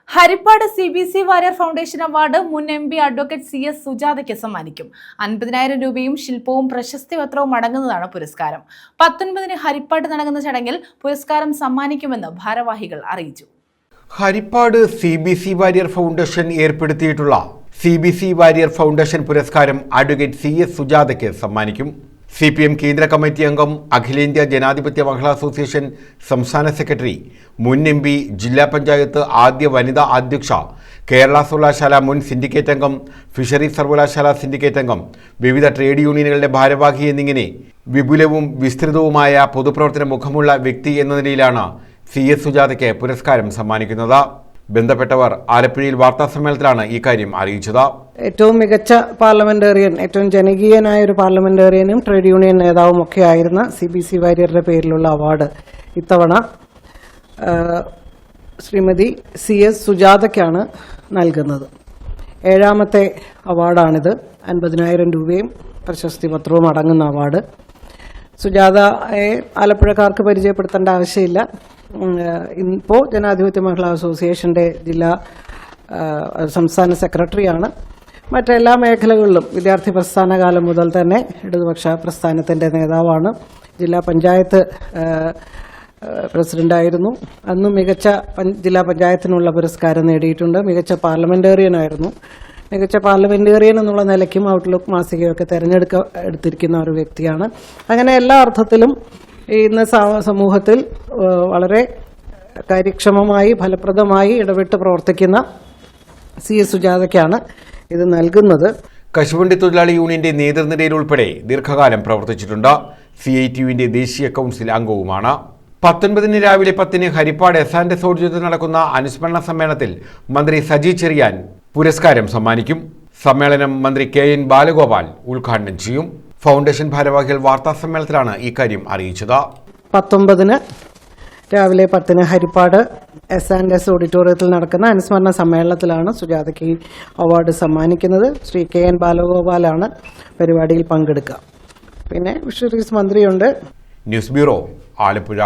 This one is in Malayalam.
Harippad CBC Warrier foundation award മുൻ MP അഡ്വക്കേറ്റ് CS സുജാതയ്ക്ക് സമ്മാനിക്കും. 50,000 രൂപയും ശില്പവും പ്രശസ്തി പത്രവും അടങ്ങുന്നതാണ് പുരസ്കാരം. 19-ന് ഹരിപ്പാട് നടക്കുന്ന ചടങ്ങിൽ പുരസ്കാരം സമ്മാനിക്കുമെന്ന് ഭാരവാഹികൾ അറിയിച്ചു. ഹരിപ്പാട് CBC വാര്യർ ഫൗണ്ടേഷൻ ഏർപ്പെടുത്തിയിട്ടുള്ള CBC വാര്യർ ഫൗണ്ടേഷൻ പുരസ്കാരം അഡ്വക്കേറ്റ് CS സുജാതയ്ക്ക് സമ്മാനിക്കും. CPM കേന്ദ്ര കമ്മിറ്റി അംഗം, അഖിലേന്ത്യാ ജനാധിപത്യ മഹിളാ അസോസിയേഷൻ സംസ്ഥാന സെക്രട്ടറി, മുൻ MP, ജില്ലാ പഞ്ചായത്ത് ആദ്യ വനിതാ അധ്യക്ഷ, കേരള സർവകലാശാല മുൻ സിൻഡിക്കേറ്റ് അംഗം, ഫിഷറീസ് സർവകലാശാല സിൻഡിക്കേറ്റ് അംഗം, വിവിധ ട്രേഡ് യൂണിയനുകളുടെ ഭാരവാഹി എന്നിങ്ങനെ വിപുലവും വിസ്തൃതവുമായ പൊതുപ്രവർത്തന മുഖമുള്ള വ്യക്തി എന്ന നിലയിലാണ് CS സുജാതയ്ക്ക് പുരസ്കാരം സമ്മാനിക്കുന്നത്. ബന്ധപ്പെട്ടവർ ആലപ്പുഴയിൽ വാർത്താസമ്മേളനത്തിലാണ് ഇക്കാര്യം അറിയിച്ചത്. ഏറ്റവും മികച്ച പാർലമെന്റേറിയൻ, ഏറ്റവും ജനകീയനായ ഒരു പാർലമെന്റേറിയനും ട്രേഡ് യൂണിയൻ നേതാവും ഒക്കെ ആയിരുന്ന CBC വാര്യരുടെ പേരിലുള്ള അവാർഡ് ഇത്തവണ ശ്രീമതി CS സുജാതയ്ക്കാണ് നൽകുന്നത്. 7ാമത്തെ അവാർഡാണിത്. 50,000 രൂപയും പ്രശസ്തി പത്രവും അടങ്ങുന്ന അവാർഡ്. സുജാതയെ ആലപ്പുഴക്കാർക്ക് പരിചയപ്പെടുത്തേണ്ട ആവശ്യമില്ല. ഇപ്പോൾ ജനാധിപത്യ മഹിളാ അസോസിയേഷന്റെ സംസ്ഥാന സെക്രട്ടറിയാണ്. മറ്റെല്ലാ മേഖലകളിലും വിദ്യാർത്ഥി പ്രസ്ഥാന കാലം മുതൽ തന്നെ ഇടതുപക്ഷ പ്രസ്ഥാനത്തിന്റെ നേതാവാണ്. ജില്ലാ പഞ്ചായത്ത് പ്രസിഡന്റായിരുന്നു. അന്ന് മികച്ച ജില്ലാ പഞ്ചായത്തിനുള്ള പുരസ്കാരം നേടിയിട്ടുണ്ട്. മികച്ച പാർലമെന്റേറിയനായിരുന്നു. മികച്ച പാർലമെന്റേറിയൻ എന്നുള്ള നിലയ്ക്കും ഔട്ട്ലുക്ക് മാസികയൊക്കെ എടുത്തിരിക്കുന്ന ഒരു വ്യക്തിയാണ്. അങ്ങനെ എല്ലാ അർത്ഥത്തിലും ഇന്ന് സമൂഹത്തിൽ വളരെ കാര്യക്ഷമമായി ഫലപ്രദമായി ഇടപെട്ട് പ്രവർത്തിക്കുന്ന CS സുജാതയ്ക്കാണ് ഇത് നൽകുന്നത്. കശുവണ്ടി തൊഴിലാളി യൂണിയന്റെ നേതൃനിരയിൽ ഉൾപ്പെടെ ദീർഘകാലം പ്രവർത്തിച്ചിട്ടുണ്ട്. CITUവിന്റെ ദേശീയ കൗൺസിൽ അംഗവുമാണ്. 19-ന് രാവിലെ 10-ന് ഹരിപ്പാട് S&S ഓഡിറ്റോറിയത്തിൽ നടക്കുന്ന അനുസ്മരണ സമ്മേളനത്തിൽ മന്ത്രി സജി ചെറിയാൻ പുരസ്കാരം സമ്മാനിക്കും. സമ്മേളനം മന്ത്രി KN ബാലഗോപാൽ ഉദ്ഘാടനം ചെയ്യും. ഫൗണ്ടേഷൻ ഭാരവാഹികൾ വാർത്താസമ്മേളനത്തിലാണ് ഇക്കാര്യം അറിയിച്ചത്. 19-ന് രാവിലെ 10-ന് ഹരിപ്പാട് S&S ഓഡിറ്റോറിയത്തിൽ നടക്കുന്ന അനുസ്മരണ സമ്മേളനത്തിലാണ് സുജാതയ്ക്ക് അവാർഡ് സമ്മാനിക്കുന്നത്. ശ്രീ KN ബാലഗോപാലാണ് പരിപാടിയിൽ പങ്കെടുക്കുക. പിന്നെ ഫിഷറീസ് മന്ത്രിയുണ്ട്. News bureau, Alappuzha.